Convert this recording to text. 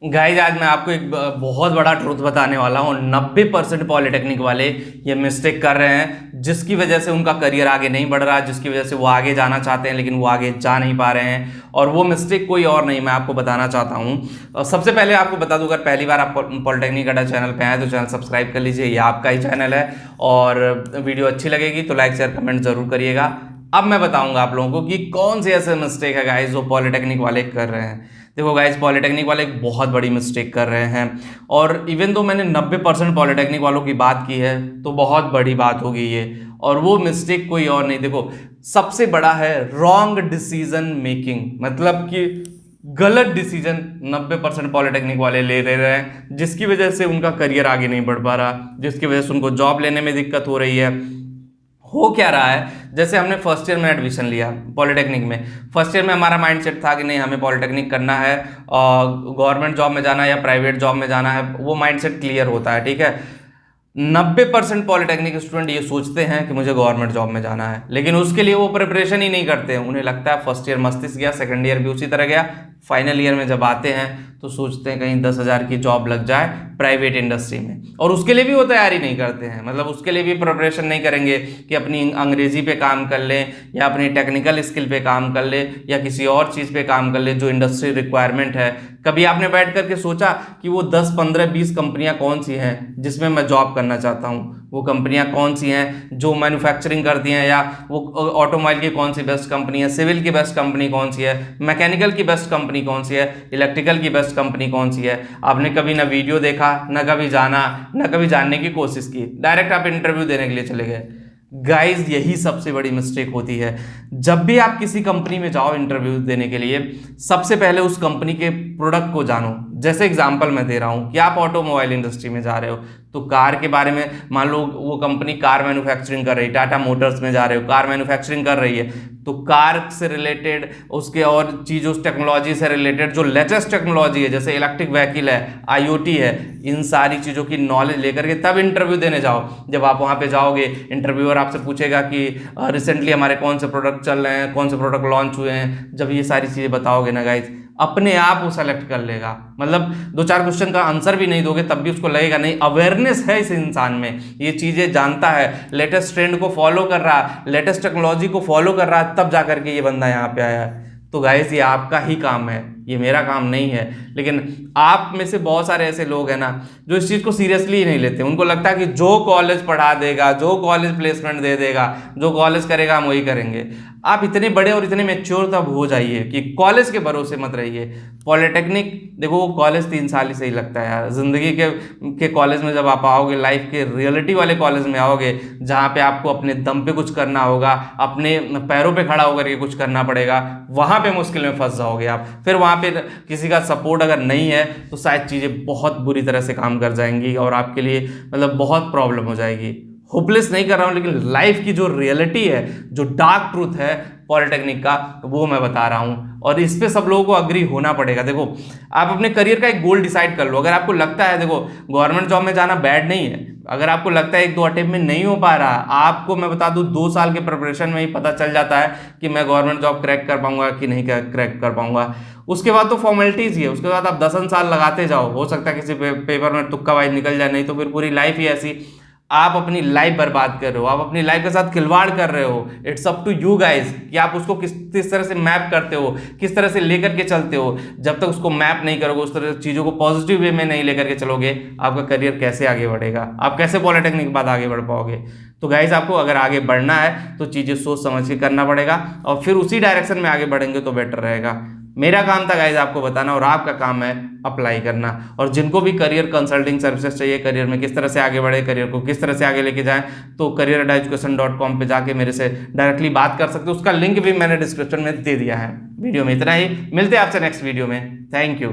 Guys आज मैं आपको एक बहुत बड़ा ट्रूथ बताने वाला हूँ। 90% पॉलिटेक्निक वाले ये मिस्टेक कर रहे हैं, जिसकी वजह से उनका करियर आगे नहीं बढ़ रहा, जिसकी वजह से वो आगे जाना चाहते हैं लेकिन वो आगे जा नहीं पा रहे हैं। और वो मिस्टेक कोई और नहीं, मैं आपको बताना चाहता हूँ। सबसे पहले आपको बता दूं, अगर पहली बार आप पॉलिटेक्निक अड्डा चैनल पे आए तो चैनल सब्सक्राइब कर लीजिए, ये आपका ही चैनल है। और वीडियो अच्छी लगेगी तो लाइक शेयर कमेंट जरूर करिएगा। अब मैं बताऊंगा आप लोगों को कि कौन से ऐसे मिस्टेक है गाइज जो पॉलिटेक्निक वाले कर रहे हैं। देखो गाइज, पॉलिटेक्निक वाले एक बहुत बड़ी मिस्टेक कर रहे हैं, और इवन दो मैंने 90% पॉलिटेक्निक वालों की बात की है तो बहुत बड़ी बात होगी ये। और वो मिस्टेक कोई और नहीं, देखो सबसे बड़ा है रॉन्ग डिसीजन मेकिंग, मतलब कि गलत डिसीजन 90% पॉलिटेक्निक वाले ले रहे हैं, जिसकी वजह से उनका करियर आगे नहीं बढ़ पा रहा, जिसकी वजह से उनको जॉब लेने में दिक्कत हो रही है। हो क्या रहा है, जैसे हमने फर्स्ट ईयर में एडमिशन लिया पॉलिटेक्निक में, फर्स्ट ईयर में हमारा माइंडसेट था कि नहीं हमें पॉलिटेक्निक करना है, गवर्नमेंट जॉब में जाना है या प्राइवेट जॉब में जाना है, वो माइंडसेट क्लियर होता है, ठीक है। 90% पॉलिटेक्निक स्टूडेंट ये सोचते हैं कि मुझे गवर्नमेंट जॉब में जाना है, लेकिन उसके लिए वो प्रिपरेशन ही नहीं करते हैं। उन्हें लगता है फर्स्ट ईयर मस्ती से गया, सेकंड ईयर भी उसी तरह गया, फाइनल ईयर में जब आते हैं तो सोचते हैं कहीं 10,000 की जॉब लग जाए प्राइवेट इंडस्ट्री में, और उसके लिए भी वो तैयारी नहीं करते हैं, मतलब उसके लिए भी प्रिपरेशन नहीं करेंगे कि अपनी अंग्रेजी पे काम कर लें या अपनी टेक्निकल स्किल पे काम कर ले या किसी और चीज़ पे काम कर ले जो इंडस्ट्री रिक्वायरमेंट है। कभी आपने बैठ करके सोचा कि वो 10, 15, 20 कंपनियां कौन सी हैं जिसमें मैं जॉब करना चाहता हूँ? वो कंपनियां कौन सी हैं जो मैन्युफैक्चरिंग करती हैं, या वो ऑटोमोबाइल की कौन सी बेस्ट कंपनी है, सिविल की बेस्ट कंपनी कौन सी है, मैकेनिकल की बेस्ट कंपनी कौन सी है, इलेक्ट्रिकल की बेस्ट कंपनी कौन सी है? आपने कभी ना वीडियो देखा, ना कभी जाना, ना कभी जानने की कोशिश की, डायरेक्ट आप इंटरव्यू देने के लिए चले गए। गाइज यही सबसे बड़ी मिस्टेक होती है। जब भी आप किसी कंपनी में जाओ इंटरव्यू देने के लिए, सबसे पहले उस कंपनी के प्रोडक्ट को जानो। जैसे एग्जांपल मैं दे रहा हूं कि आप ऑटोमोबाइल इंडस्ट्री में जा रहे हो तो कार के बारे में, मान लो वो कंपनी कार मैन्युफैक्चरिंग कर रही है, टाटा मोटर्स में जा रहे हो, कार मैन्युफैक्चरिंग कर रही है, तो कार से रिलेटेड उसके और चीज़, उस टेक्नोलॉजी से रिलेटेड जो लेटेस्ट टेक्नोलॉजी है, जैसे इलेक्ट्रिक व्हीकल है, आईओटी है, इन सारी चीज़ों की नॉलेज लेकर के तब इंटरव्यू देने जाओ। जब आप वहाँ पे जाओगे, इंटरव्यूअर आपसे पूछेगा कि रिसेंटली हमारे कौन से प्रोडक्ट चल रहे हैं, कौन से प्रोडक्ट लॉन्च हुए हैं। जब ये सारी चीज़ें बताओगे ना गाइज, अपने आप वो सेलेक्ट कर लेगा। मतलब 2-4 क्वेश्चन का आंसर भी नहीं दोगे तब भी उसको लगेगा नहीं, अवेयरनेस है इस इंसान में, ये चीज़ें जानता है, लेटेस्ट ट्रेंड को फॉलो कर रहा है, लेटेस्ट टेक्नोलॉजी को फॉलो कर रहा है, तब जा करके ये बंदा यहाँ पे आया है। तो गाइस ये आपका ही काम है, ये मेरा काम नहीं है। लेकिन आप में से बहुत सारे ऐसे लोग हैं ना जो इस चीज़ को सीरियसली ही नहीं लेते। उनको लगता है कि जो कॉलेज पढ़ा देगा, जो कॉलेज प्लेसमेंट दे देगा, जो कॉलेज करेगा हम वही करेंगे। आप इतने बड़े और इतने मैच्योर तब हो जाइए कि कॉलेज के भरोसे मत रहिए। पॉलिटेक्निक देखो, वो कॉलेज 3 साल ही सही लगता है यार। जिंदगी के कॉलेज में जब आप आओगे, लाइफ के रियलिटी वाले कॉलेज में आओगे, जहाँ पे आपको अपने दम पे कुछ करना होगा, अपने पैरों पे खड़ा होकर के कुछ करना पड़ेगा, वहाँ पे मुश्किल में फंस जाओगे आप। फिर वहाँ पे किसी का सपोर्ट अगर नहीं है तो शायद चीज़ें बहुत बुरी तरह से काम कर जाएंगी और आपके लिए मतलब बहुत प्रॉब्लम हो जाएगी। होपलेस नहीं कर रहा हूँ, लेकिन लाइफ की जो रियलिटी है, जो डार्क ट्रूथ है पॉलिटेक्निक का, वो मैं बता रहा हूँ, और इस पे सब लोगों को अग्री होना पड़ेगा। देखो, आप अपने करियर का एक गोल डिसाइड कर लो। अगर आपको लगता है, देखो गवर्नमेंट जॉब में जाना बैड नहीं है, अगर आपको लगता है 1-2 अटेम्प्ट में नहीं हो पा रहा, आपको मैं बता दूं 2 साल के प्रिपरेशन में ही पता चल जाता है कि मैं गवर्नमेंट जॉब क्रैक कर पाऊंगा कि नहीं क्रैक कर पाऊंगा। उसके बाद तो फॉर्मेलिटीज ही है, उसके बाद आप 10 साल लगाते जाओ, हो सकता है किसी पेपर में तुक्का वाइज निकल जाए, नहीं तो फिर पूरी लाइफ ही ऐसी। आप अपनी लाइफ बर्बाद कर रहे हो, आप अपनी लाइफ के साथ खिलवाड़ कर रहे हो। It's up to you guys कि आप उसको किस तरह से मैप करते हो, किस तरह से लेकर के चलते हो। जब तक उसको मैप नहीं करोगे, उस तरह चीज़ों को पॉजिटिव वे में नहीं लेकर के चलोगे, आपका करियर कैसे आगे बढ़ेगा? आप कैसे पॉलिटेक्निक के बाद आगे बढ़ पाओगे? तो गाइज आपको अगर आगे बढ़ना है तो चीज़ें सोच समझ के करना पड़ेगा, और फिर उसी डायरेक्शन में आगे बढ़ेंगे तो बेटर रहेगा। मेरा काम था गाइज आपको बताना, और आपका काम है अप्लाई करना। और जिनको भी करियर कंसल्टिंग सर्विसेज चाहिए, करियर में किस तरह से आगे बढ़े, करियर को किस तरह से आगे लेके जाएं, तो career-education.com पे जाके मेरे से डायरेक्टली बात कर सकते हो। उसका लिंक भी मैंने डिस्क्रिप्शन में दे दिया है। वीडियो में इतना ही, मिलते हैं आपसे नेक्स्ट वीडियो में। Thank you.